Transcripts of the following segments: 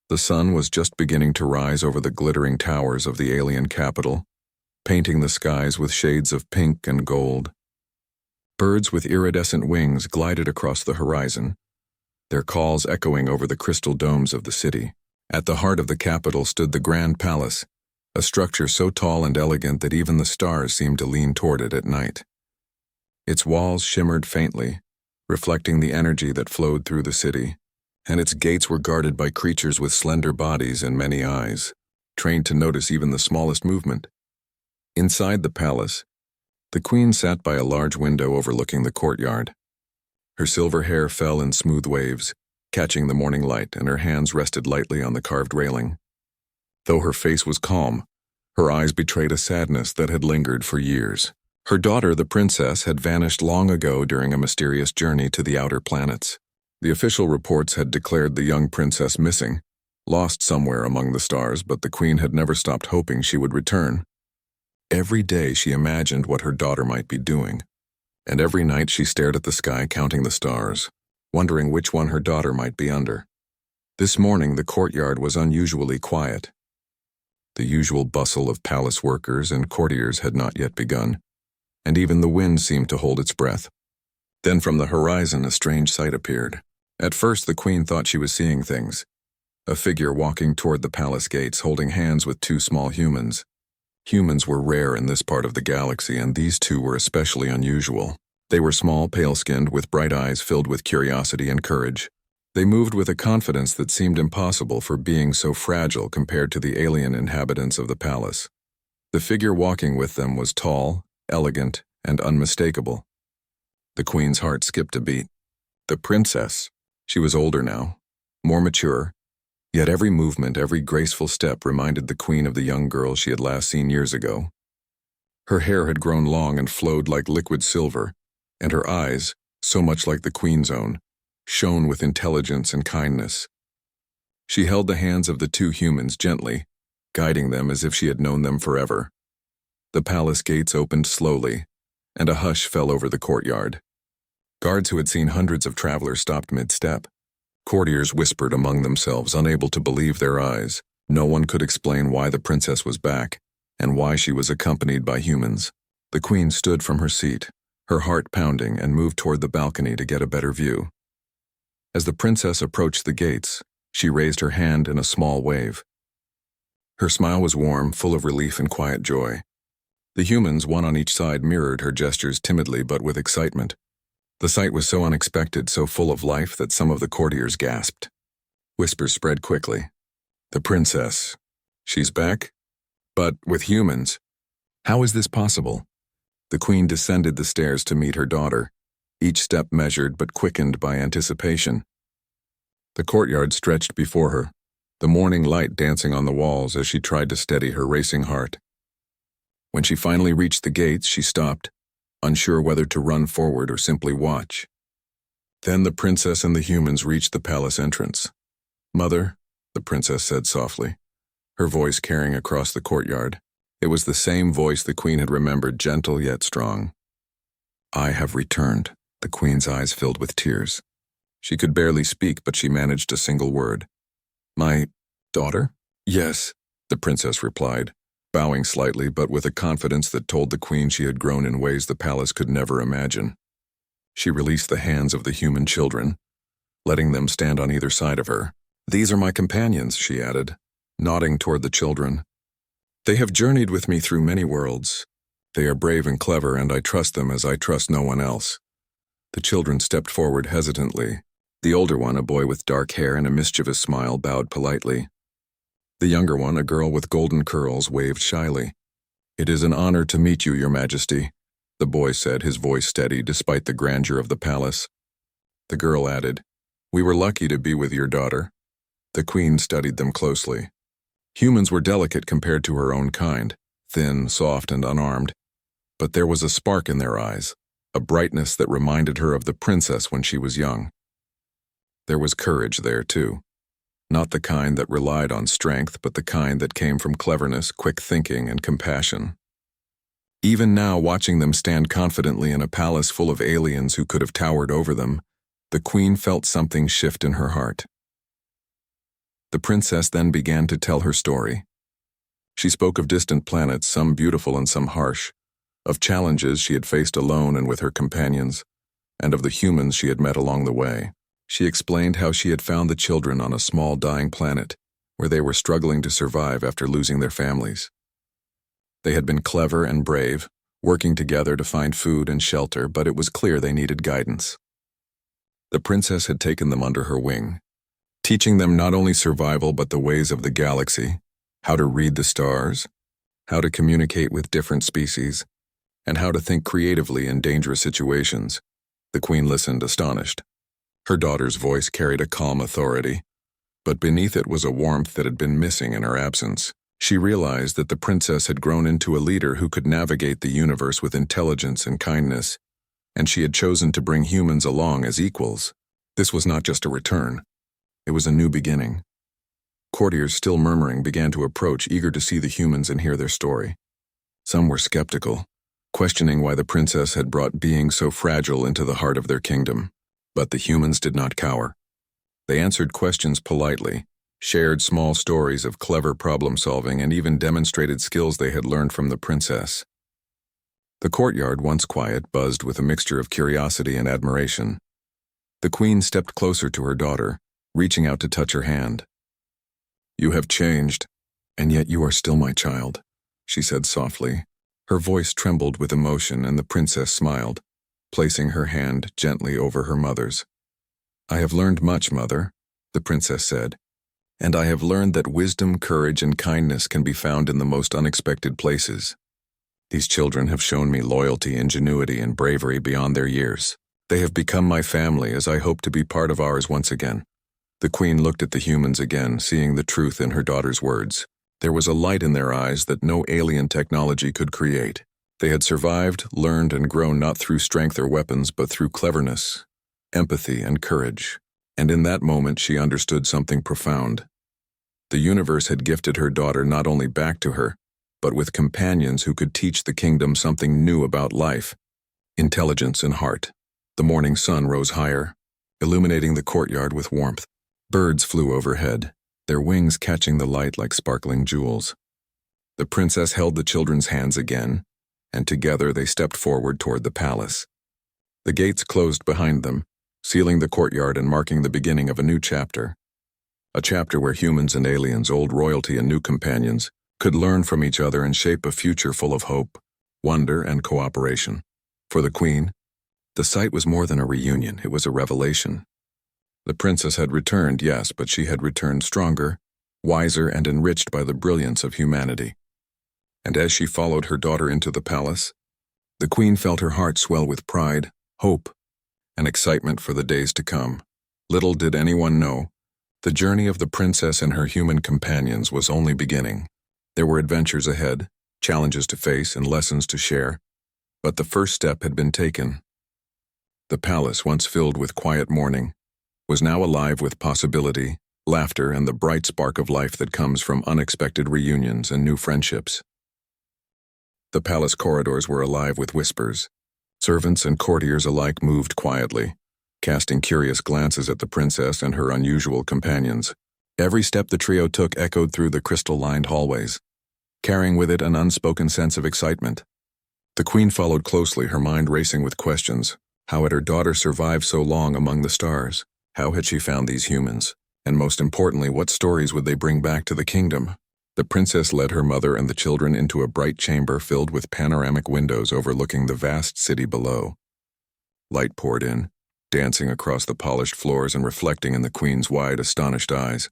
The sun was just beginning to rise over the glittering towers of the alien capital, painting the skies with shades of pink and gold. Birds with iridescent wings glided across the horizon, their calls echoing over the crystal domes of the city. At the heart of the capital stood the Grand Palace, a structure so tall and elegant that even the stars seemed to lean toward it at night. Its walls shimmered faintly, reflecting the energy that flowed through the city, and its gates were guarded by creatures with slender bodies and many eyes, trained to notice even the smallest movement. Inside the palace, the queen sat by a large window overlooking the courtyard. Her silver hair fell in smooth waves, catching the morning light, and her hands rested lightly on the carved railing. Though her face was calm, her eyes betrayed a sadness that had lingered for years. Her daughter, the princess, had vanished long ago during a mysterious journey to the outer planets. The official reports had declared the young princess missing, lost somewhere among the stars, but the queen had never stopped hoping she would return. Every day she imagined what her daughter might be doing, and every night she stared at the sky counting the stars, wondering which one her daughter might be under. This morning the courtyard was unusually quiet. The usual bustle of palace workers and courtiers had not yet begun, and even the wind seemed to hold its breath. Then from the horizon a strange sight appeared. At first the queen thought she was seeing things. A figure walking toward the palace gates holding hands with two small humans. Humans were rare in this part of the galaxy, and these two were especially unusual. They were small, pale-skinned, with bright eyes filled with curiosity and courage. They moved with a confidence that seemed impossible for being so fragile compared to the alien inhabitants of the palace. The figure walking with them was tall, elegant, and unmistakable. The queen's heart skipped a beat. The princess. She was older now, more mature, yet every movement, every graceful step reminded the queen of the young girl she had last seen years ago. Her hair had grown long and flowed like liquid silver, and her eyes, so much like the queen's own, shone with intelligence and kindness. She held the hands of the two humans gently, guiding them as if she had known them forever. The palace gates opened slowly, and a hush fell over the courtyard. Guards who had seen hundreds of travelers stopped mid-step. Courtiers whispered among themselves, unable to believe their eyes. No one could explain why the princess was back, and why she was accompanied by humans. The queen stood from her seat, her heart pounding, and moved toward the balcony to get a better view. As the princess approached the gates, she raised her hand in a small wave. Her smile was warm, full of relief and quiet joy. The humans, one on each side, mirrored her gestures timidly but with excitement. The sight was so unexpected, so full of life, that some of the courtiers gasped. Whispers spread quickly. The princess. She's back? But with humans? How is this possible? The queen descended the stairs to meet her daughter, each step measured but quickened by anticipation. The courtyard stretched before her, the morning light dancing on the walls as she tried to steady her racing heart. When she finally reached the gates, she stopped, unsure whether to run forward or simply watch. Then the princess and the humans reached the palace entrance. "Mother," the princess said softly, her voice carrying across the courtyard. It was the same voice the queen had remembered, gentle yet strong. "I have returned." The queen's eyes filled with tears. She could barely speak, but she managed a single word. "My daughter?" "Yes," the princess replied, bowing slightly but with a confidence that told the queen she had grown in ways the palace could never imagine. She released the hands of the human children, letting them stand on either side of her. "These are my companions," she added, nodding toward the children. "They have journeyed with me through many worlds. They are brave and clever, and I trust them as I trust no one else." The children stepped forward hesitantly. The older one, a boy with dark hair and a mischievous smile, bowed politely. The younger one, a girl with golden curls, waved shyly. "It is an honor to meet you, Your Majesty," the boy said, his voice steady despite the grandeur of the palace. The girl added, "We were lucky to be with your daughter." The queen studied them closely. Humans were delicate compared to her own kind, thin, soft, and unarmed. But there was a spark in their eyes, a brightness that reminded her of the princess when she was young. There was courage there, too. Not the kind that relied on strength, but the kind that came from cleverness, quick thinking, and compassion. Even now, watching them stand confidently in a palace full of aliens who could have towered over them, the queen felt something shift in her heart. The princess then began to tell her story. She spoke of distant planets, some beautiful and some harsh, of challenges she had faced alone and with her companions, and of the humans she had met along the way. She explained how she had found the children on a small dying planet, where they were struggling to survive after losing their families. They had been clever and brave, working together to find food and shelter, but it was clear they needed guidance. The princess had taken them under her wing, teaching them not only survival but the ways of the galaxy, how to read the stars, how to communicate with different species, and how to think creatively in dangerous situations. The queen listened, astonished. Her daughter's voice carried a calm authority, but beneath it was a warmth that had been missing in her absence. She realized that the princess had grown into a leader who could navigate the universe with intelligence and kindness, and she had chosen to bring humans along as equals. This was not just a return. It was a new beginning. Courtiers, still murmuring, began to approach, eager to see the humans and hear their story. Some were skeptical, questioning why the princess had brought beings so fragile into the heart of their kingdom. But the humans did not cower. They answered questions politely, shared small stories of clever problem-solving, and even demonstrated skills they had learned from the princess. The courtyard, once quiet, buzzed with a mixture of curiosity and admiration. The queen stepped closer to her daughter, reaching out to touch her hand. "You have changed, and yet you are still my child," she said softly. Her voice trembled with emotion, and the princess smiled, placing her hand gently over her mother's. "I have learned much, mother," the princess said, "and I have learned that wisdom, courage, and kindness can be found in the most unexpected places. These children have shown me loyalty, ingenuity, and bravery beyond their years. They have become my family, as I hope to be part of ours once again." The queen looked at the humans again, seeing the truth in her daughter's words. There was a light in their eyes that no alien technology could create. They had survived, learned, and grown not through strength or weapons, but through cleverness, empathy, and courage. And in that moment she understood something profound. The universe had gifted her daughter not only back to her, but with companions who could teach the kingdom something new about life, intelligence, and heart. The morning sun rose higher, illuminating the courtyard with warmth. Birds flew overhead, their wings catching the light like sparkling jewels. The princess held the children's hands again, and together they stepped forward toward the palace. The gates closed behind them, sealing the courtyard and marking the beginning of a new chapter. A chapter where humans and aliens, old royalty and new companions, could learn from each other and shape a future full of hope, wonder, and cooperation. For the queen, the sight was more than a reunion, it was a revelation. The princess had returned, yes, but she had returned stronger, wiser, and enriched by the brilliance of humanity. And as she followed her daughter into the palace, the queen felt her heart swell with pride, hope, and excitement for the days to come. Little did anyone know, the journey of the princess and her human companions was only beginning. There were adventures ahead, challenges to face, and lessons to share, but the first step had been taken. The palace, once filled with quiet mourning, was now alive with possibility, laughter, and the bright spark of life that comes from unexpected reunions and new friendships. The palace corridors were alive with whispers. Servants and courtiers alike moved quietly, casting curious glances at the princess and her unusual companions. Every step the trio took echoed through the crystal-lined hallways, carrying with it an unspoken sense of excitement. The queen followed closely, her mind racing with questions. How had her daughter survived so long among the stars? How had she found these humans? And most importantly, what stories would they bring back to the kingdom? The princess led her mother and the children into a bright chamber filled with panoramic windows overlooking the vast city below. Light poured in, dancing across the polished floors and reflecting in the queen's wide, astonished eyes.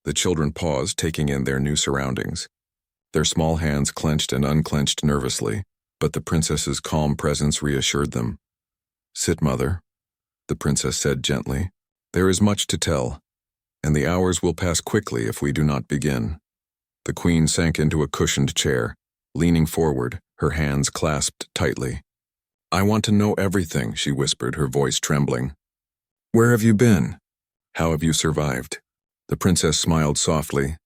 The children paused, taking in their new surroundings. Their small hands clenched and unclenched nervously, but the princess's calm presence reassured them. "Sit, mother," the princess said gently. "There is much to tell, and the hours will pass quickly if we do not begin." The queen sank into a cushioned chair, leaning forward, her hands clasped tightly. "I want to know everything," she whispered, her voice trembling. "Where have you been? How have you survived?" The princess smiled softly,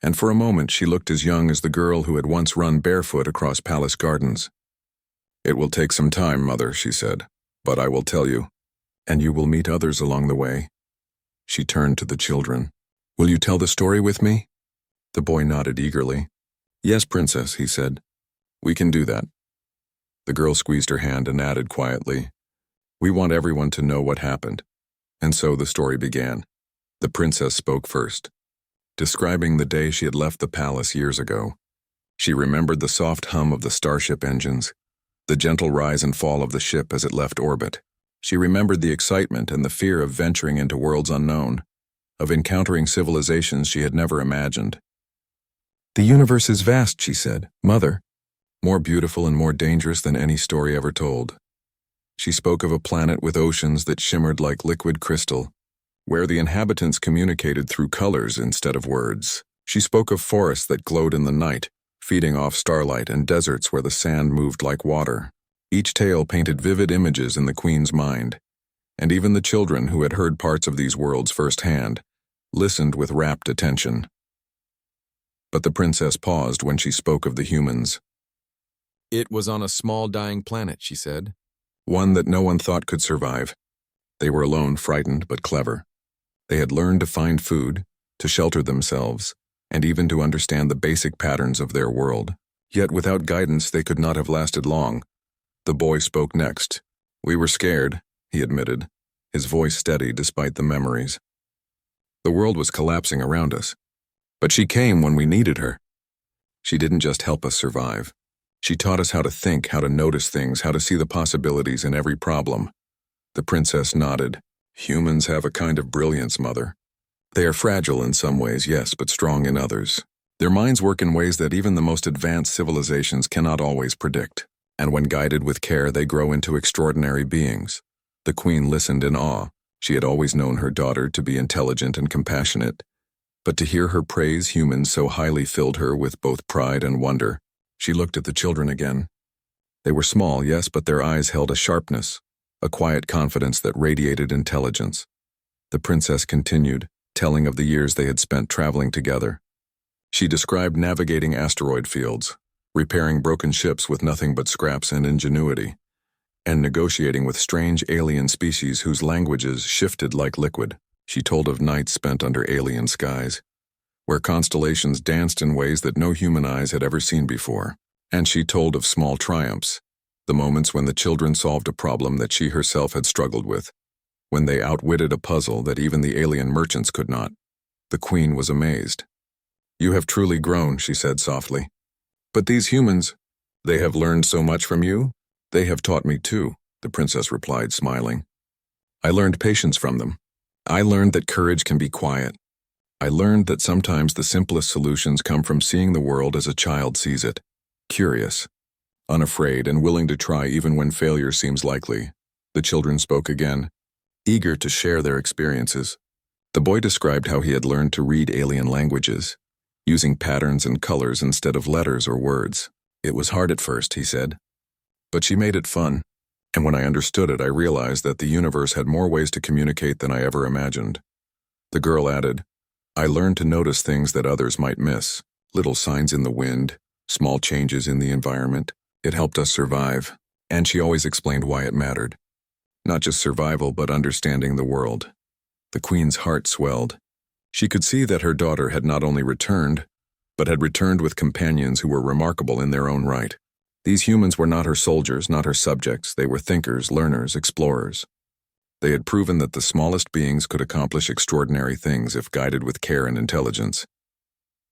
and for a moment she looked as young as the girl who had once run barefoot across palace gardens. "It will take some time, mother," she said, "but I will tell you, and you will meet others along the way." She turned to the children. Will you tell the story with me? The boy nodded eagerly. Yes, Princess, he said. We can do that. The girl squeezed her hand and added quietly, We want everyone to know what happened. And so the story began. The princess spoke first, describing the day she had left the palace years ago. She remembered the soft hum of the starship engines, the gentle rise and fall of the ship as it left orbit. She remembered the excitement and the fear of venturing into worlds unknown, of encountering civilizations she had never imagined. The universe is vast, she said, Mother, more beautiful and more dangerous than any story ever told. She spoke of a planet with oceans that shimmered like liquid crystal, where the inhabitants communicated through colors instead of words. She spoke of forests that glowed in the night, feeding off starlight, and deserts where the sand moved like water. Each tale painted vivid images in the queen's mind, and even the children who had heard parts of these worlds firsthand listened with rapt attention. But the princess paused when she spoke of the humans. It was on a small dying planet, she said, one that no one thought could survive. They were alone, frightened but clever. They had learned to find food, to shelter themselves, and even to understand the basic patterns of their world. Yet without guidance they could not have lasted long. The boy spoke next. We were scared, he admitted, his voice steady despite the memories. The world was collapsing around us. But she came when we needed her. She didn't just help us survive. She taught us how to think, how to notice things, how to see the possibilities in every problem. The princess nodded. Humans have a kind of brilliance, Mother. They are fragile in some ways, yes, but strong in others. Their minds work in ways that even the most advanced civilizations cannot always predict. And when guided with care, they grow into extraordinary beings. The queen listened in awe. She had always known her daughter to be intelligent and compassionate. But to hear her praise humans so highly filled her with both pride and wonder. She looked at the children again. They were small, yes, but their eyes held a sharpness, a quiet confidence that radiated intelligence. The princess continued, telling of the years they had spent traveling together. She described navigating asteroid fields, repairing broken ships with nothing but scraps and ingenuity, and negotiating with strange alien species whose languages shifted like liquid. She told of nights spent under alien skies, where constellations danced in ways that no human eyes had ever seen before. And she told of small triumphs, the moments when the children solved a problem that she herself had struggled with, when they outwitted a puzzle that even the alien merchants could not. The queen was amazed. You have truly grown, she said softly. But these humans, they have learned so much from you? They have taught me too, the princess replied, smiling. I learned patience from them. I learned that courage can be quiet. I learned that sometimes the simplest solutions come from seeing the world as a child sees it, curious, unafraid, and willing to try even when failure seems likely. The children spoke again, eager to share their experiences. The boy described how he had learned to read alien languages, using patterns and colors instead of letters or words. It was hard at first, he said, but she made it fun. And when I understood it, I realized that the universe had more ways to communicate than I ever imagined. The girl added, I learned to notice things that others might miss, little signs in the wind, small changes in the environment. It helped us survive, and she always explained why it mattered. Not just survival, but understanding the world. The queen's heart swelled. She could see that her daughter had not only returned, but had returned with companions who were remarkable in their own right. These humans were not her soldiers, not her subjects. They were thinkers, learners, explorers. They had proven that the smallest beings could accomplish extraordinary things if guided with care and intelligence.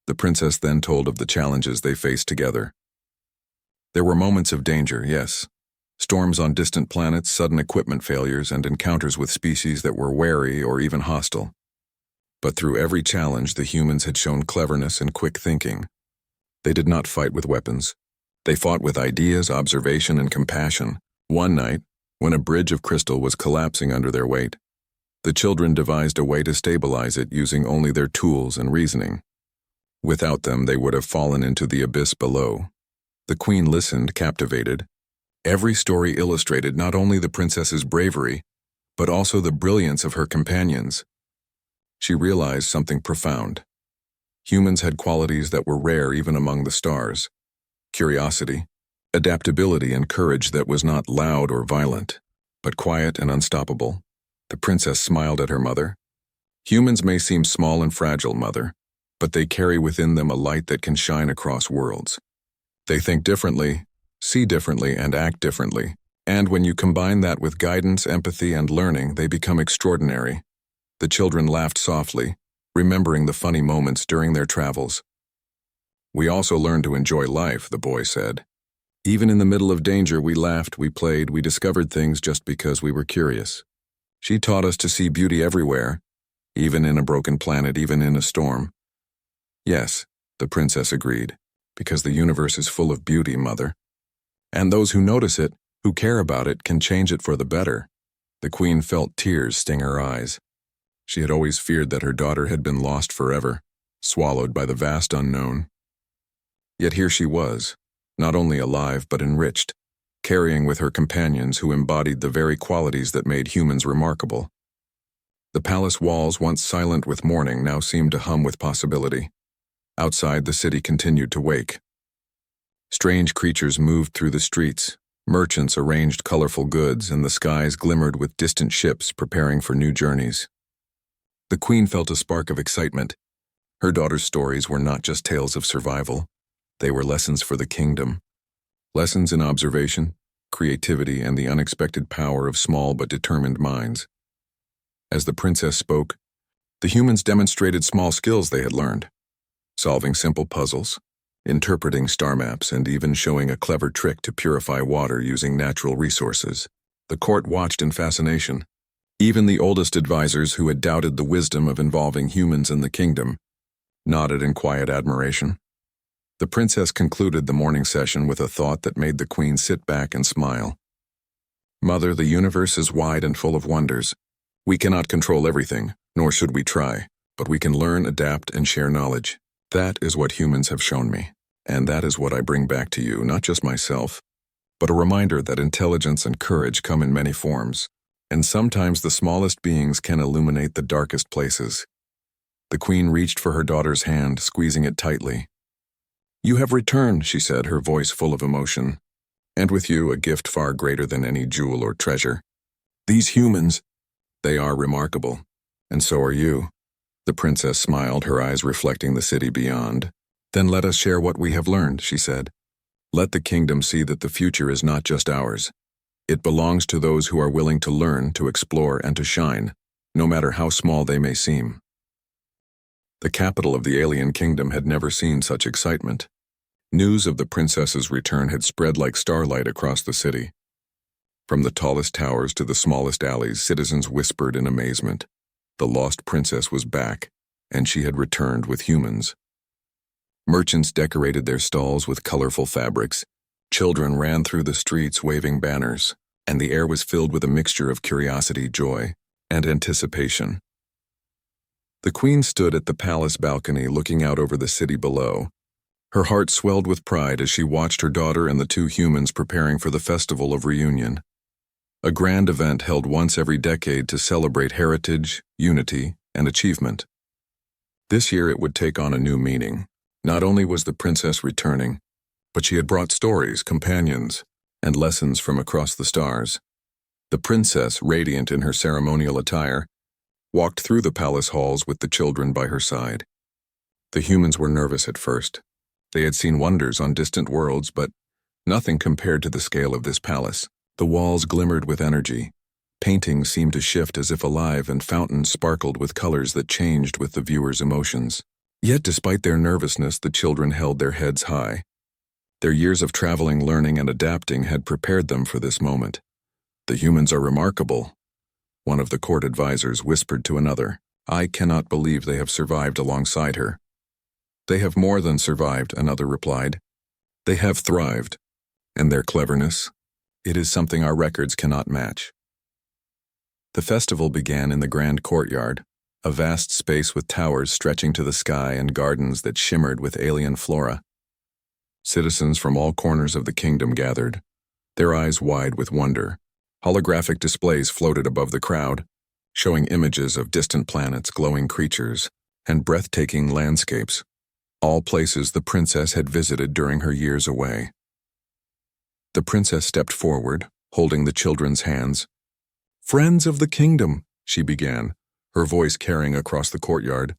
The princess then told of the challenges they faced together. There were moments of danger, yes. Storms on distant planets, sudden equipment failures, and encounters with species that were wary or even hostile. But through every challenge, the humans had shown cleverness and quick thinking. They did not fight with weapons. They fought with ideas, observation, and compassion. One night, when a bridge of crystal was collapsing under their weight, the children devised a way to stabilize it using only their tools and reasoning. Without them, they would have fallen into the abyss below. The queen listened, captivated. Every story illustrated not only the princess's bravery, but also the brilliance of her companions. She realized something profound. Humans had qualities that were rare even among the stars. Curiosity, adaptability, and courage that was not loud or violent, but quiet and unstoppable. The princess smiled at her mother. Humans may seem small and fragile, Mother, but they carry within them a light that can shine across worlds. They think differently, see differently, and act differently. And when you combine that with guidance, empathy, and learning, they become extraordinary. The children laughed softly, remembering the funny moments during their travels. We also learned to enjoy life, the boy said. Even in the middle of danger, we laughed, we played, we discovered things just because we were curious. She taught us to see beauty everywhere, even in a broken planet, even in a storm. Yes, the princess agreed, because the universe is full of beauty, Mother. And those who notice it, who care about it, can change it for the better. The queen felt tears sting her eyes. She had always feared that her daughter had been lost forever, swallowed by the vast unknown. Yet here she was, not only alive but enriched, carrying with her companions who embodied the very qualities that made humans remarkable. The palace walls, once silent with mourning, now seemed to hum with possibility. Outside, the city continued to wake. Strange creatures moved through the streets, merchants arranged colorful goods, and the skies glimmered with distant ships preparing for new journeys. The queen felt a spark of excitement. Her daughter's stories were not just tales of survival. They were lessons for the kingdom. Lessons in observation, creativity, and the unexpected power of small but determined minds. As the princess spoke, the humans demonstrated small skills they had learned, solving simple puzzles, interpreting star maps, and even showing a clever trick to purify water using natural resources. The court watched in fascination. Even the oldest advisors who had doubted the wisdom of involving humans in the kingdom nodded in quiet admiration. The princess concluded the morning session with a thought that made the queen sit back and smile. Mother, the universe is wide and full of wonders. We cannot control everything, nor should we try, but we can learn, adapt, and share knowledge. That is what humans have shown me, and that is what I bring back to you, not just myself, but a reminder that intelligence and courage come in many forms, and sometimes the smallest beings can illuminate the darkest places. The queen reached for her daughter's hand, squeezing it tightly. You have returned, she said, her voice full of emotion, and with you a gift far greater than any jewel or treasure. These humans, they are remarkable, and so are you. The princess smiled, her eyes reflecting the city beyond. Then let us share what we have learned, she said. Let the kingdom see that the future is not just ours. It belongs to those who are willing to learn, to explore, and to shine, no matter how small they may seem. The capital of the alien kingdom had never seen such excitement. News of the princess's return had spread like starlight across the city. From the tallest towers to the smallest alleys, citizens whispered in amazement. The lost princess was back, and she had returned with humans. Merchants decorated their stalls with colorful fabrics. Children ran through the streets waving banners, and the air was filled with a mixture of curiosity, joy, and anticipation. The queen stood at the palace balcony looking out over the city below. Her heart swelled with pride as she watched her daughter and the two humans preparing for the festival of reunion. A grand event held once every decade to celebrate heritage, unity, and achievement. This year it would take on a new meaning. Not only was the princess returning, but she had brought stories, companions, and lessons from across the stars. The princess, radiant in her ceremonial attire, walked through the palace halls with the children by her side. The humans were nervous at first. They had seen wonders on distant worlds, but nothing compared to the scale of this palace. The walls glimmered with energy. Paintings seemed to shift as if alive, and fountains sparkled with colors that changed with the viewer's emotions. Yet despite their nervousness, the children held their heads high. Their years of traveling, learning, and adapting had prepared them for this moment. The humans are remarkable, one of the court advisors whispered to another. I cannot believe they have survived alongside her. They have more than survived, another replied. They have thrived, and their cleverness, it is something our records cannot match. The festival began in the grand courtyard, a vast space with towers stretching to the sky and gardens that shimmered with alien flora. Citizens from all corners of the kingdom gathered, their eyes wide with wonder. Holographic displays floated above the crowd, showing images of distant planets, glowing creatures, and breathtaking landscapes, all places the princess had visited during her years away. The princess stepped forward, holding the children's hands. Friends of the kingdom, she began, her voice carrying across the courtyard.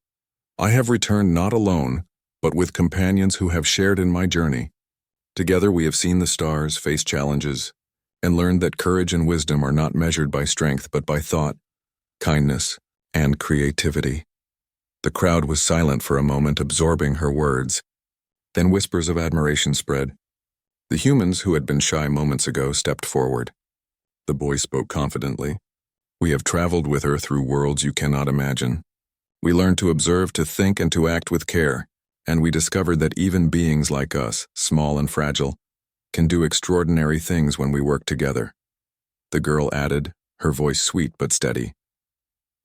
"I have returned not alone, but with companions who have shared in my journey. Together we have seen the stars, faced challenges, and learned that courage and wisdom are not measured by strength but by thought, kindness, and creativity." The crowd was silent for a moment, absorbing her words. Then whispers of admiration spread. The humans who had been shy moments ago stepped forward. The boy spoke confidently. "We have traveled with her through worlds you cannot imagine. We learned to observe, to think, and to act with care, and we discovered that even beings like us, small and fragile, can do extraordinary things when we work together." The girl added, her voice sweet but steady.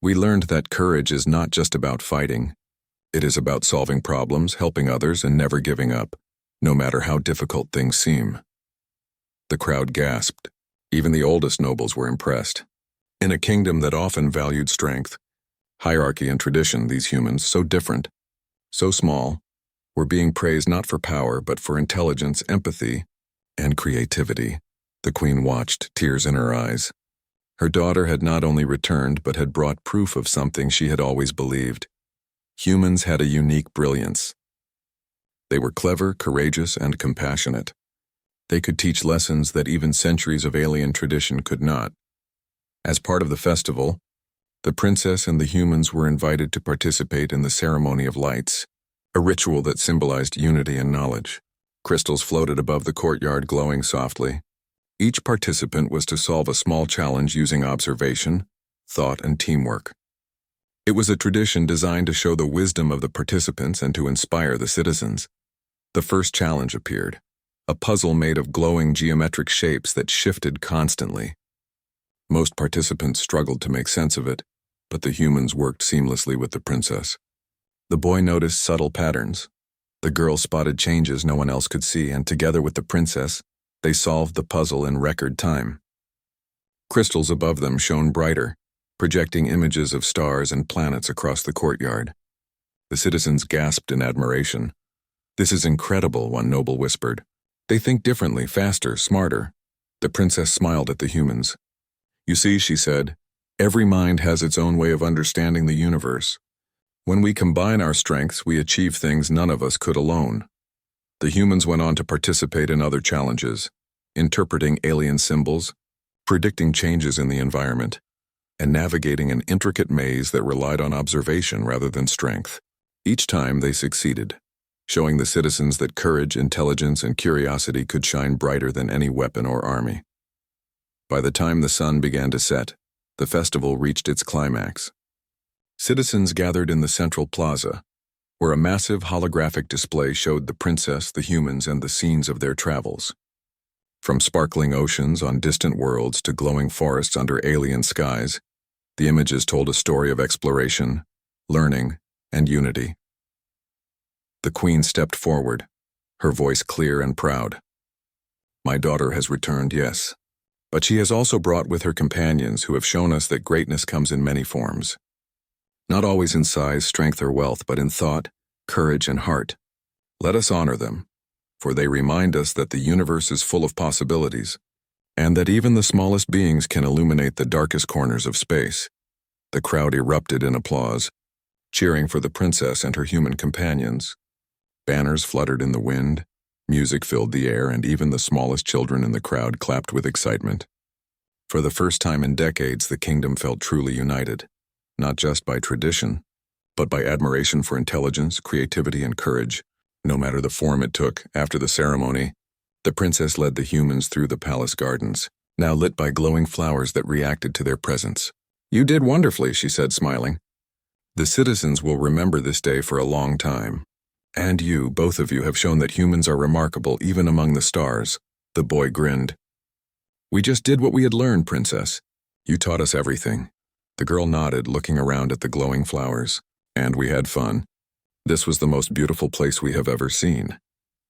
"We learned that courage is not just about fighting. It is about solving problems, helping others, and never giving up, no matter how difficult things seem." The crowd gasped. Even the oldest nobles were impressed. In a kingdom that often valued strength, hierarchy, and tradition, these humans, so different, so small, were being praised not for power but for intelligence, empathy, and creativity. The queen watched, tears in her eyes. Her daughter had not only returned but had brought proof of something she had always believed. Humans had a unique brilliance. They were clever, courageous, and compassionate. They could teach lessons that even centuries of alien tradition could not. As part of the festival, the princess and the humans were invited to participate in the Ceremony of Lights, a ritual that symbolized unity and knowledge. Crystals floated above the courtyard, glowing softly. Each participant was to solve a small challenge using observation, thought, and teamwork. It was a tradition designed to show the wisdom of the participants and to inspire the citizens. The first challenge appeared, a puzzle made of glowing geometric shapes that shifted constantly. Most participants struggled to make sense of it, but the humans worked seamlessly with the princess. The boy noticed subtle patterns. The girl spotted changes no one else could see, and together with the princess, they solved the puzzle in record time. Crystals above them shone brighter, projecting images of stars and planets across the courtyard. The citizens gasped in admiration. "This is incredible," one noble whispered. "They think differently, faster, smarter." The princess smiled at the humans. "You see," she said, "every mind has its own way of understanding the universe. When we combine our strengths, we achieve things none of us could alone." The humans went on to participate in other challenges, interpreting alien symbols, predicting changes in the environment, and navigating an intricate maze that relied on observation rather than strength. Each time they succeeded, showing the citizens that courage, intelligence, and curiosity could shine brighter than any weapon or army. By the time the sun began to set, the festival reached its climax. Citizens gathered in the central plaza, where a massive holographic display showed the princess, the humans, and the scenes of their travels. From sparkling oceans on distant worlds to glowing forests under alien skies, the images told a story of exploration, learning, and unity. The queen stepped forward, her voice clear and proud. "My daughter has returned, yes, but she has also brought with her companions who have shown us that greatness comes in many forms. Not always in size, strength, or wealth, but in thought, courage, and heart. Let us honor them, for they remind us that the universe is full of possibilities, and that even the smallest beings can illuminate the darkest corners of space." The crowd erupted in applause, cheering for the princess and her human companions. Banners fluttered in the wind, music filled the air, and even the smallest children in the crowd clapped with excitement. For the first time in decades, the kingdom felt truly united, not just by tradition, but by admiration for intelligence, creativity, and courage. No matter the form it took, after the ceremony, the princess led the humans through the palace gardens, now lit by glowing flowers that reacted to their presence. "You did wonderfully," she said, smiling. "The citizens will remember this day for a long time. And you, both of you, have shown that humans are remarkable even among the stars." The boy grinned. "We just did what we had learned, princess. You taught us everything." The girl nodded, looking around at the glowing flowers. "And we had fun. This was the most beautiful place we have ever seen."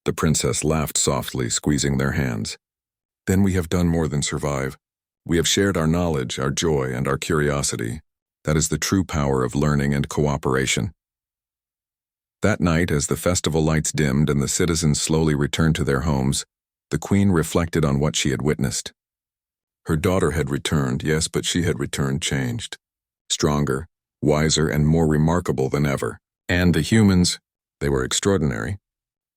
The princess laughed softly, squeezing their hands. "Then we have done more than survive. We have shared our knowledge, our joy, and our curiosity. That is the true power of learning and cooperation." That night, as the festival lights dimmed and the citizens slowly returned to their homes, the queen reflected on what she had witnessed. Her daughter had returned, yes, but she had returned changed. Stronger, wiser and more remarkable than ever. And the humans, they were extraordinary.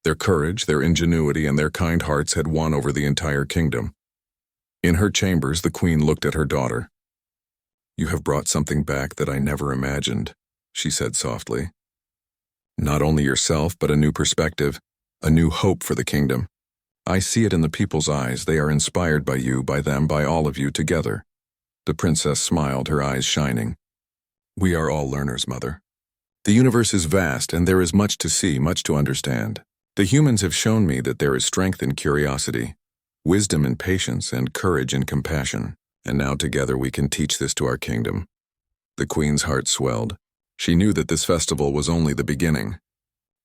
Their courage, their ingenuity, and their kind hearts had won over the entire kingdom. In her chambers, the queen looked at her daughter. "You have brought something back that I never imagined," she said softly. "Not only yourself, but a new perspective, a new hope for the kingdom. I see it in the people's eyes. They are inspired by you, by them, by all of you together." The princess smiled, her eyes shining. "We are all learners, Mother. The universe is vast, and there is much to see, much to understand. The humans have shown me that there is strength in curiosity, wisdom in patience, and courage in compassion, and now together we can teach this to our kingdom." The queen's heart swelled. She knew that this festival was only the beginning.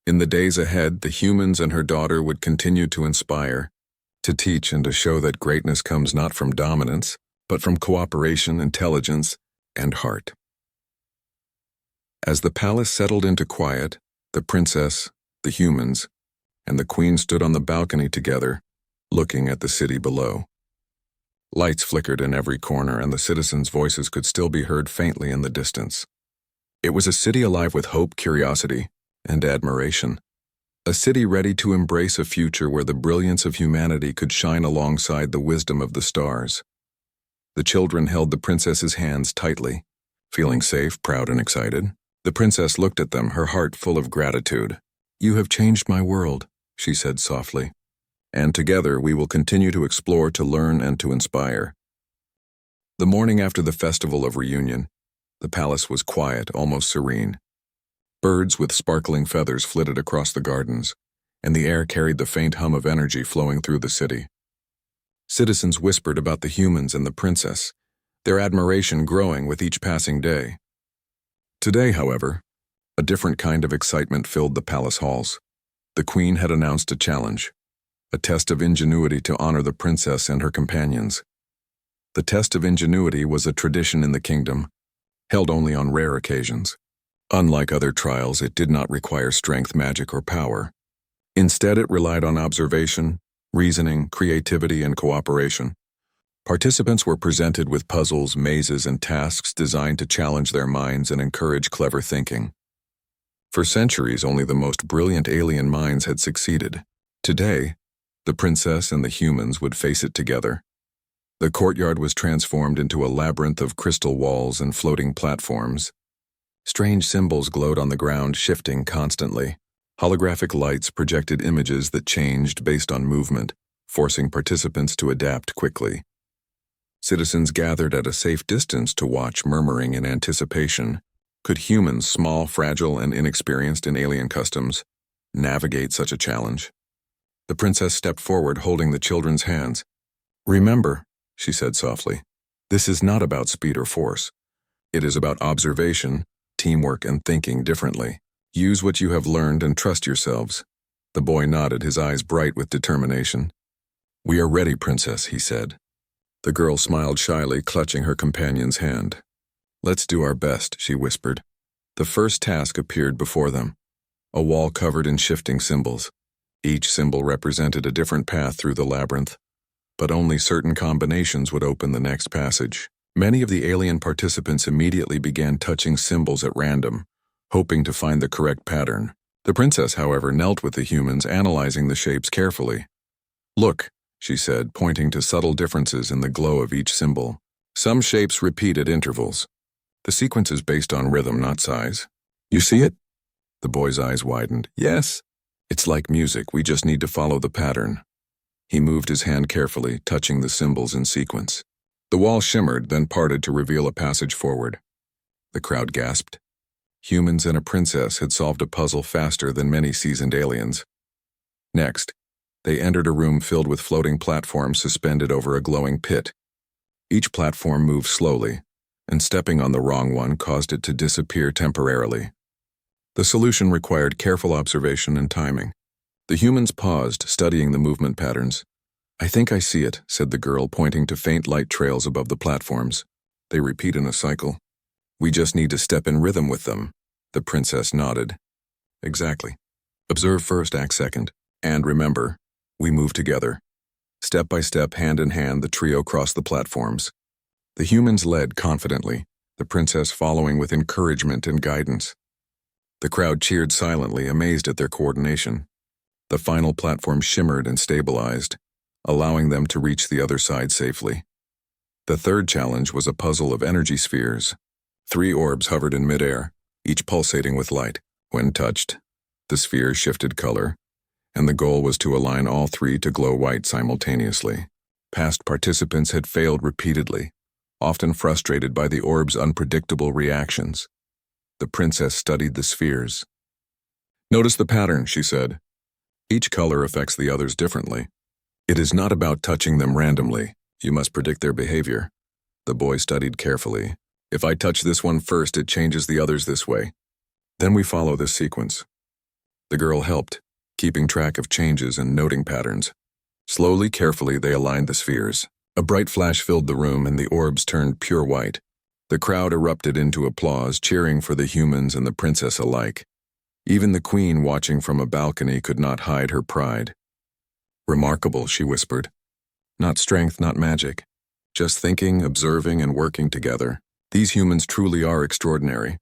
In the days ahead, the humans and her daughter would continue to inspire, to teach, and to show that greatness comes not from dominance, but from cooperation, intelligence, and heart. As the palace settled into quiet, the princess, the humans, and the queen stood on the balcony together, looking at the city below. Lights flickered in every corner, and the citizens' voices could still be heard faintly in the distance. It was a city alive with hope, curiosity, and admiration. A city ready to embrace a future where the brilliance of humanity could shine alongside the wisdom of the stars. The children held the princess's hands tightly, feeling safe, proud, and excited. The princess looked at them, her heart full of gratitude. "You have changed my world," she said softly. "And together we will continue to explore, to learn, and to inspire." The morning after the festival of reunion, the palace was quiet, almost serene. Birds with sparkling feathers flitted across the gardens, and the air carried the faint hum of energy flowing through the city. Citizens whispered about the humans and the princess, their admiration growing with each passing day. Today, however, a different kind of excitement filled the palace halls. The queen had announced a challenge, a test of ingenuity to honor the princess and her companions. The test of ingenuity was a tradition in the kingdom, held only on rare occasions. Unlike other trials, it did not require strength, magic, or power. Instead, it relied on observation, reasoning, creativity, and cooperation. Participants were presented with puzzles, mazes, and tasks designed to challenge their minds and encourage clever thinking. For centuries, only the most brilliant alien minds had succeeded. Today, the princess and the humans would face it together. The courtyard was transformed into a labyrinth of crystal walls and floating platforms. Strange symbols glowed on the ground, shifting constantly. Holographic lights projected images that changed based on movement, forcing participants to adapt quickly. Citizens gathered at a safe distance to watch, murmuring in anticipation. Could humans, small, fragile, and inexperienced in alien customs, navigate such a challenge? The princess stepped forward, holding the children's hands. "Remember," she said softly, "this is not about speed or force. It is about observation, teamwork, and thinking differently. Use what you have learned and trust yourselves." The boy nodded, his eyes bright with determination. "We are ready, Princess," he said. The girl smiled shyly, clutching her companion's hand. "Let's do our best," she whispered. The first task appeared before them, a wall covered in shifting symbols. Each symbol represented a different path through the labyrinth, but only certain combinations would open the next passage. Many of the alien participants immediately began touching symbols at random, hoping to find the correct pattern. The princess, however, knelt with the humans, analyzing the shapes carefully. "Look," she said, pointing to subtle differences in the glow of each symbol. "Some shapes repeat at intervals. The sequence is based on rhythm, not size. You see it?" The boy's eyes widened. "Yes. It's like music, we just need to follow the pattern." He moved his hand carefully, touching the symbols in sequence. The wall shimmered, then parted to reveal a passage forward. The crowd gasped. Humans and a princess had solved a puzzle faster than many seasoned aliens. Next, they entered a room filled with floating platforms suspended over a glowing pit. Each platform moved slowly, and stepping on the wrong one caused it to disappear temporarily. The solution required careful observation and timing. The humans paused, studying the movement patterns. "I think I see it," said the girl, pointing to faint light trails above the platforms. "They repeat in a cycle. We just need to step in rhythm with them." The princess nodded. "Exactly. Observe first, act second. And remember, we move together." Step by step, hand in hand, the trio crossed the platforms. The humans led confidently, the princess following with encouragement and guidance. The crowd cheered silently, amazed at their coordination. The final platform shimmered and stabilized, allowing them to reach the other side safely. The third challenge was a puzzle of energy spheres. 3 orbs hovered in midair, each pulsating with light. When touched, the spheres shifted color, and the goal was to align all 3 to glow white simultaneously. Past participants had failed repeatedly, often frustrated by the orb's unpredictable reactions. The princess studied the spheres. "Notice the pattern," she said. "Each color affects the others differently. It is not about touching them randomly. You must predict their behavior." The boy studied carefully. "If I touch this one first, it changes the others this way. Then we follow this sequence." The girl helped, keeping track of changes and noting patterns. Slowly, carefully, they aligned the spheres. A bright flash filled the room and the orbs turned pure white. The crowd erupted into applause, cheering for the humans and the princess alike. Even the queen, watching from a balcony, could not hide her pride. "Remarkable," she whispered. "Not strength, not magic. Just thinking, observing, and working together. These humans truly are extraordinary."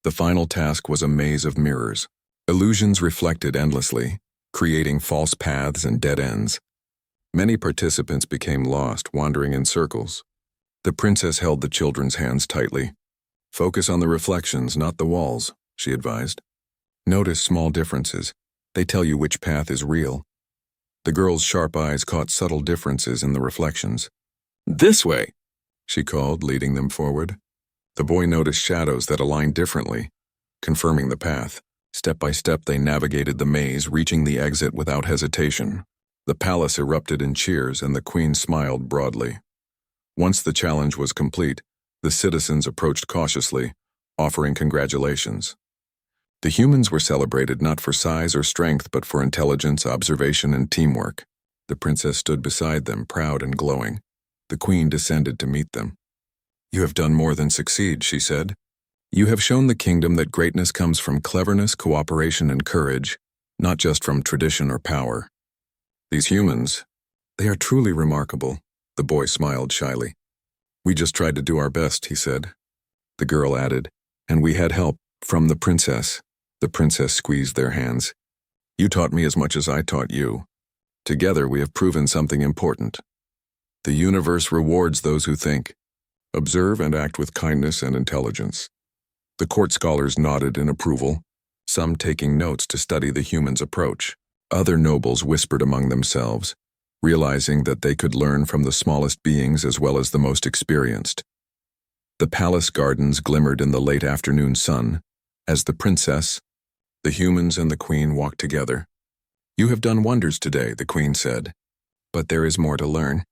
The final task was a maze of mirrors. Illusions reflected endlessly, creating false paths and dead ends. Many participants became lost, wandering in circles. The princess held the children's hands tightly. "Focus on the reflections, not the walls," she advised. "Notice small differences. They tell you which path is real." The girl's sharp eyes caught subtle differences in the reflections. "This way," she called, leading them forward. The boy noticed shadows that aligned differently, confirming the path. Step by step they navigated the maze, reaching the exit without hesitation. The palace erupted in cheers and the queen smiled broadly. Once the challenge was complete, the citizens approached cautiously, offering congratulations. The humans were celebrated not for size or strength, but for intelligence, observation, and teamwork. The princess stood beside them, proud and glowing. The queen descended to meet them. "You have done more than succeed," she said. "You have shown the kingdom that greatness comes from cleverness, cooperation, and courage, not just from tradition or power. These humans, they are truly remarkable." The boy smiled shyly. "We just tried to do our best," he said. The girl added, "And we had help from the princess." The princess squeezed their hands. "You taught me as much as I taught you. Together we have proven something important. The universe rewards those who think, observe, and act with kindness and intelligence." The court scholars nodded in approval, some taking notes to study the humans' approach. Other nobles whispered among themselves, realizing that they could learn from the smallest beings as well as the most experienced. The palace gardens glimmered in the late afternoon sun, as the princess, the humans, and the queen walked together. "You have done wonders today," the queen said. "But there is more to learn.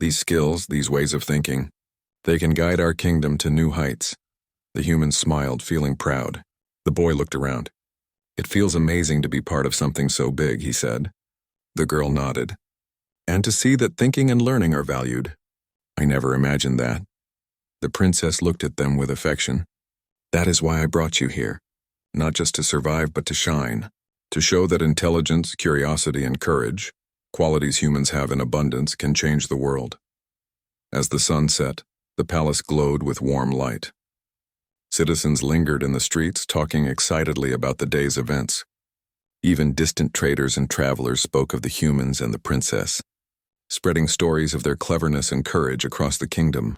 These skills, these ways of thinking, they can guide our kingdom to new heights." The humans smiled, feeling proud. The boy looked around. "It feels amazing to be part of something so big," he said. The girl nodded. "And to see that thinking and learning are valued. I never imagined that." The princess looked at them with affection. "That is why I brought you here. Not just to survive, but to shine. To show that intelligence, curiosity, and courage, qualities humans have in abundance, can change the world." As the sun set, the palace glowed with warm light. Citizens lingered in the streets, talking excitedly about the day's events. Even distant traders and travelers spoke of the humans and the princess, spreading stories of their cleverness and courage across the kingdom.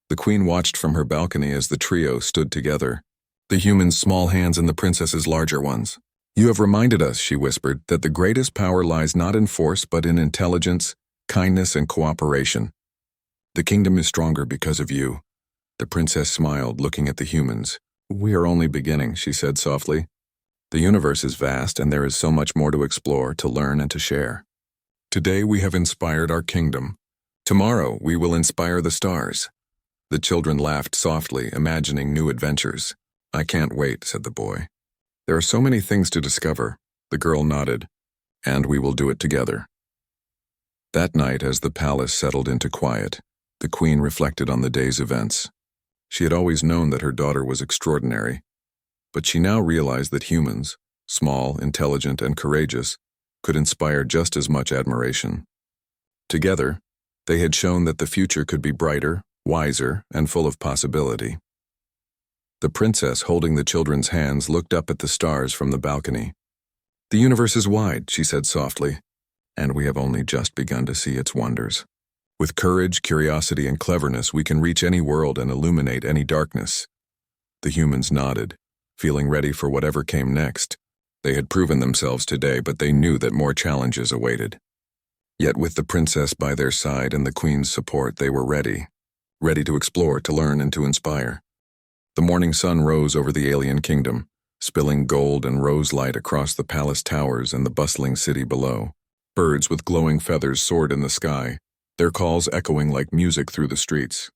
The queen watched from her balcony as the trio stood together, the humans' small hands in the princess's larger ones. "You have reminded us," she whispered, "that the greatest power lies not in force but in intelligence, kindness, and cooperation. The kingdom is stronger because of you." The princess smiled, looking at the humans. "We are only beginning," she said softly. "The universe is vast and there is so much more to explore, to learn, and to share. Today we have inspired our kingdom. Tomorrow we will inspire the stars." The children laughed softly, imagining new adventures. "I can't wait," said the boy. "There are so many things to discover." The girl nodded. "And we will do it together." That night, as the palace settled into quiet, the queen reflected on the day's events. She had always known that her daughter was extraordinary, but she now realized that humans, small, intelligent, and courageous, could inspire just as much admiration. Together, they had shown that the future could be brighter, wiser, and full of possibility. The princess, holding the children's hands, looked up at the stars from the balcony. "The universe is wide," she said softly, "and we have only just begun to see its wonders. With courage, curiosity, and cleverness, we can reach any world and illuminate any darkness." The humans nodded, feeling ready for whatever came next. They had proven themselves today, but they knew that more challenges awaited. Yet with the princess by their side and the queen's support, they were ready to explore, to learn, and to inspire. The morning sun rose over the alien kingdom, spilling gold and rose light across the palace towers and the bustling city below. Birds with glowing feathers soared in the sky, their calls echoing like music through the streets.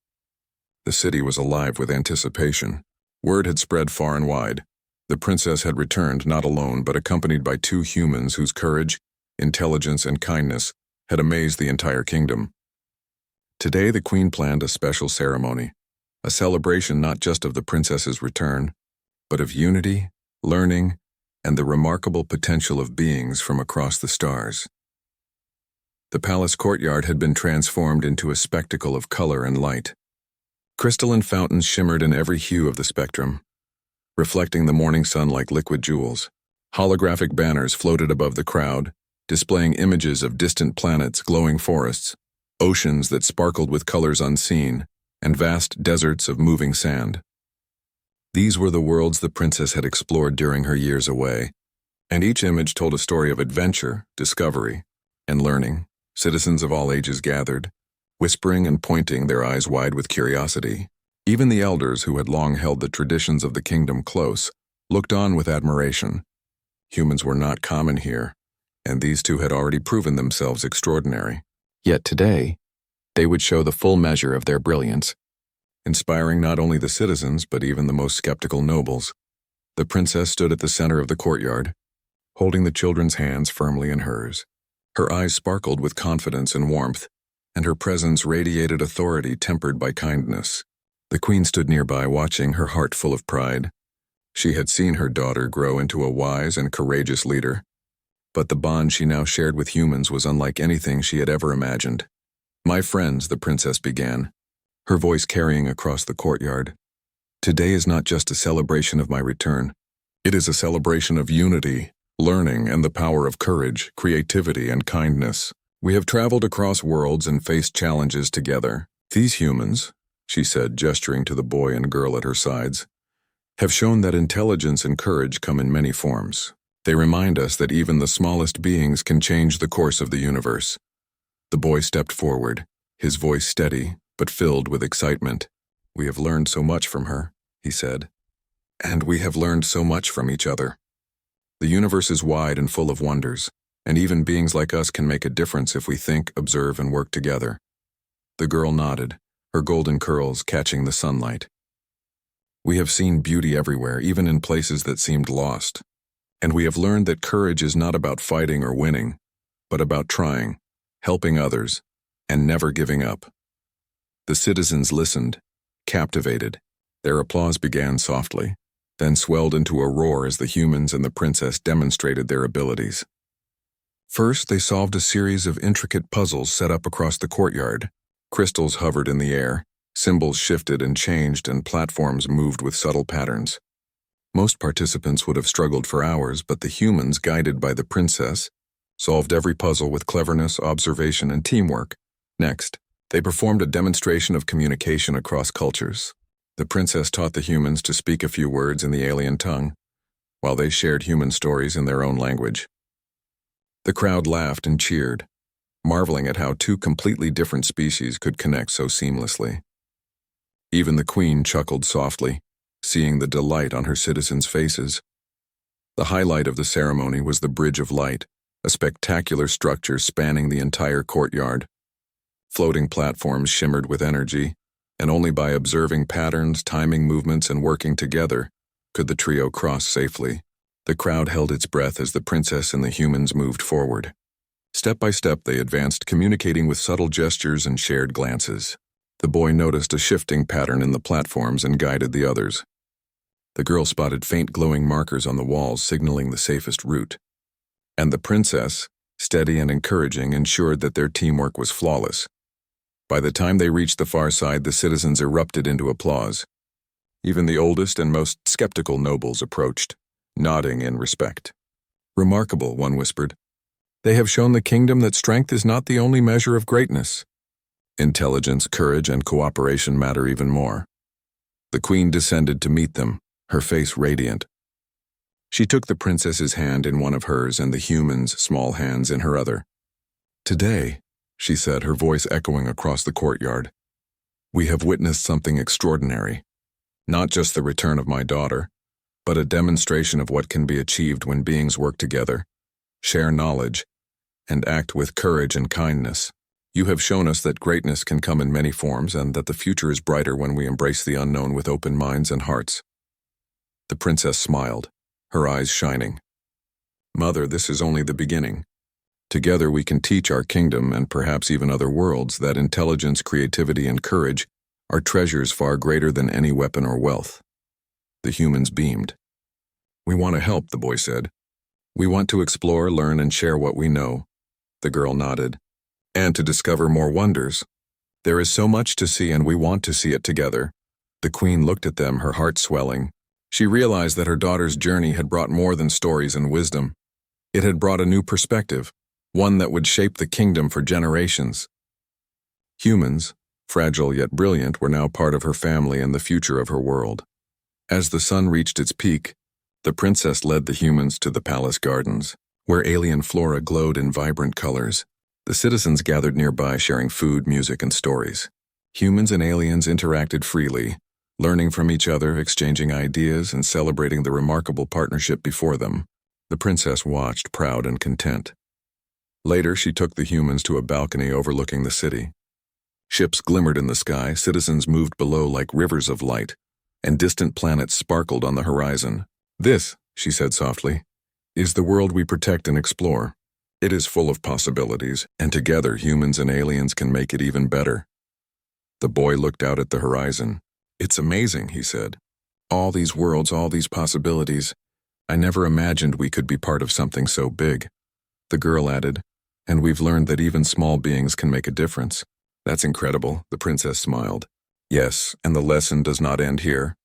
The city was alive with anticipation. Word had spread far and wide. The princess had returned, not alone, but accompanied by 2 humans whose courage, intelligence, and kindness had amazed the entire kingdom. Today, the queen planned a special ceremony, a celebration not just of the princess's return, but of unity, learning, and the remarkable potential of beings from across the stars. The palace courtyard had been transformed into a spectacle of color and light. Crystalline fountains shimmered in every hue of the spectrum, reflecting the morning sun like liquid jewels. Holographic banners floated above the crowd, displaying images of distant planets, glowing forests, oceans that sparkled with colors unseen, and vast deserts of moving sand. These were the worlds the princess had explored during her years away, and each image told a story of adventure, discovery, and learning. Citizens of all ages gathered, whispering and pointing, their eyes wide with curiosity. Even the elders, who had long held the traditions of the kingdom close, looked on with admiration. Humans were not common here, and these 2 had already proven themselves extraordinary. Yet today, they would show the full measure of their brilliance, inspiring not only the citizens but even the most skeptical nobles. The princess stood at the center of the courtyard, holding the children's hands firmly in hers. Her eyes sparkled with confidence and warmth, and her presence radiated authority tempered by kindness. The queen stood nearby, watching, her heart full of pride. She had seen her daughter grow into a wise and courageous leader, but the bond she now shared with humans was unlike anything she had ever imagined. "My friends," the princess began, her voice carrying across the courtyard, "today is not just a celebration of my return. It is a celebration of unity, learning, and the power of courage, creativity, and kindness. We have traveled across worlds and faced challenges together. These humans," she said, gesturing to the boy and girl at her sides, "have shown that intelligence and courage come in many forms. They remind us that even the smallest beings can change the course of the universe." The boy stepped forward, his voice steady but filled with excitement. "We have learned so much from her," he said, "and we have learned so much from each other. The universe is wide and full of wonders, and even beings like us can make a difference if we think, observe, and work together." The girl nodded, her golden curls catching the sunlight. "We have seen beauty everywhere, even in places that seemed lost. And we have learned that courage is not about fighting or winning, but about trying, helping others, and never giving up." The citizens listened, captivated. Their applause began softly, then swelled into a roar as the humans and the princess demonstrated their abilities. First, they solved a series of intricate puzzles set up across the courtyard. Crystals hovered in the air, symbols shifted and changed, and platforms moved with subtle patterns. Most participants would have struggled for hours, but the humans, guided by the princess, solved every puzzle with cleverness, observation, and teamwork. Next, they performed a demonstration of communication across cultures. The princess taught the humans to speak a few words in the alien tongue, while they shared human stories in their own language. The crowd laughed and cheered, marveling at how 2 completely different species could connect so seamlessly. Even the queen chuckled softly, seeing the delight on her citizens' faces. The highlight of the ceremony was the Bridge of Light, a spectacular structure spanning the entire courtyard. Floating platforms shimmered with energy, and only by observing patterns, timing movements, and working together could the trio cross safely. The crowd held its breath as the princess and the humans moved forward. Step by step they advanced, communicating with subtle gestures and shared glances. The boy noticed a shifting pattern in the platforms and guided the others. The girl spotted faint glowing markers on the walls signaling the safest route. And the princess, steady and encouraging, ensured that their teamwork was flawless. By the time they reached the far side, the citizens erupted into applause. Even the oldest and most skeptical nobles approached, nodding in respect. "Remarkable," one whispered. "They have shown the kingdom that strength is not the only measure of greatness. Intelligence, courage, and cooperation matter even more." The queen descended to meet them, her face radiant. She took the princess's hand in one of hers and the human's small hands in her other. "Today," she said, her voice echoing across the courtyard, "we have witnessed something extraordinary. Not just the return of my daughter, but a demonstration of what can be achieved when beings work together, share knowledge, and act with courage and kindness. You have shown us that greatness can come in many forms and that the future is brighter when we embrace the unknown with open minds and hearts." The princess smiled, her eyes shining. "Mother, this is only the beginning. Together we can teach our kingdom and perhaps even other worlds that intelligence, creativity, and courage are treasures far greater than any weapon or wealth." The humans beamed. "We want to help," the boy said. "We want to explore, learn, and share what we know." The girl nodded. "And to discover more wonders. There is so much to see and we want to see it together." The queen looked at them, her heart swelling. She realized that her daughter's journey had brought more than stories and wisdom. It had brought a new perspective, one that would shape the kingdom for generations. Humans, fragile yet brilliant, were now part of her family and the future of her world. As the sun reached its peak, the princess led the humans to the palace gardens, where alien flora glowed in vibrant colors. The citizens gathered nearby, sharing food, music, and stories. Humans and aliens interacted freely, learning from each other, exchanging ideas, and celebrating the remarkable partnership before them. The princess watched, proud and content. Later, she took the humans to a balcony overlooking the city. Ships glimmered in the sky, citizens moved below like rivers of light, and distant planets sparkled on the horizon. "This," she said softly, "is the world we protect and explore. It is full of possibilities, and together humans and aliens can make it even better." The boy looked out at the horizon. "It's amazing," he said. "All these worlds, all these possibilities. I never imagined we could be part of something so big." The girl added, "And we've learned that even small beings can make a difference." "That's incredible," the princess smiled. "Yes, and the lesson does not end here.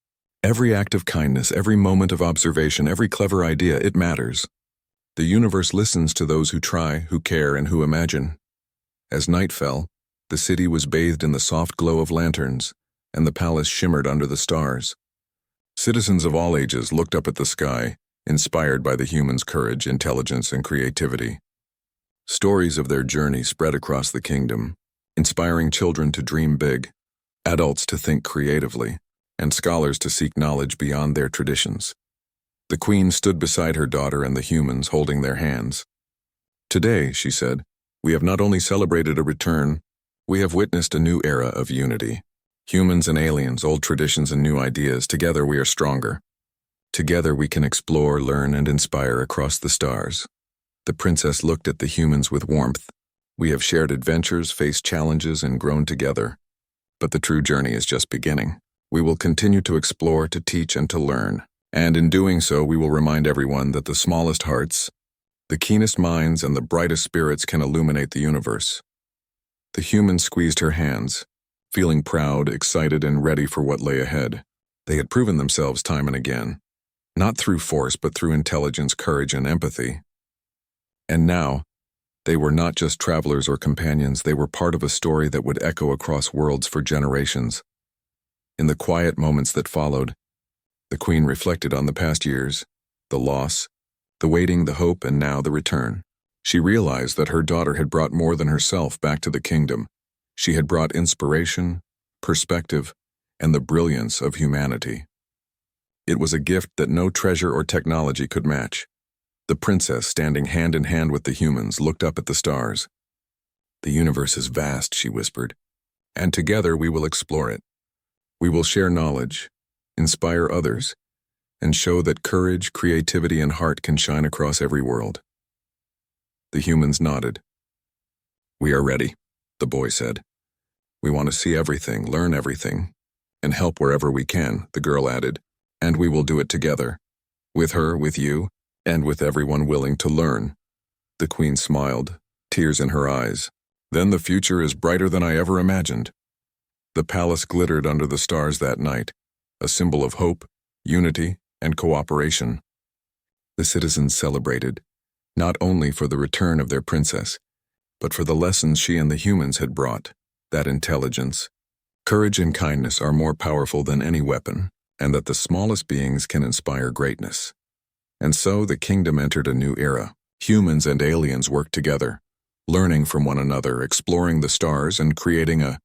Every act of kindness, every moment of observation, every clever idea, it matters. The universe listens to those who try, who care, and who imagine." As night fell, the city was bathed in the soft glow of lanterns, and the palace shimmered under the stars. Citizens of all ages looked up at the sky, inspired by the humans' courage, intelligence, and creativity. Stories of their journey spread across the kingdom, inspiring children to dream big, adults to think creatively, and scholars to seek knowledge beyond their traditions. The queen stood beside her daughter and the humans, holding their hands. "Today," she said, "we have not only celebrated a return, we have witnessed a new era of unity. Humans and aliens, old traditions and new ideas, together we are stronger. Together we can explore, learn, and inspire across the stars." The princess looked at the humans with warmth. "We have shared adventures, faced challenges, and grown together. But the true journey is just beginning. We will continue to explore, to teach, and to learn. And in doing so, we will remind everyone that the smallest hearts, the keenest minds, and the brightest spirits can illuminate the universe." The human squeezed her hands, feeling proud, excited, and ready for what lay ahead. They had proven themselves time and again, not through force but through intelligence, courage, and empathy. And now, they were not just travelers or companions, they were part of a story that would echo across worlds for generations. In the quiet moments that followed, the queen reflected on the past years, the loss, the waiting, the hope, and now the return. She realized that her daughter had brought more than herself back to the kingdom. She had brought inspiration, perspective, and the brilliance of humanity. It was a gift that no treasure or technology could match. The princess, standing hand in hand with the humans, looked up at the stars. "The universe is vast," she whispered, "and together we will explore it. We will share knowledge, inspire others, and show that courage, creativity, and heart can shine across every world." The humans nodded. "We are ready," the boy said. "We want to see everything, learn everything, and help wherever we can," the girl added. "And we will do it together. With her, with you, and with everyone willing to learn." The queen smiled, tears in her eyes. "Then the future is brighter than I ever imagined." The palace glittered under the stars that night, a symbol of hope, unity, and cooperation. The citizens celebrated, not only for the return of their princess, but for the lessons she and the humans had brought, that intelligence, courage and kindness are more powerful than any weapon, and that the smallest beings can inspire greatness. And so the kingdom entered a new era. Humans and aliens worked together, learning from one another, exploring the stars, and creating a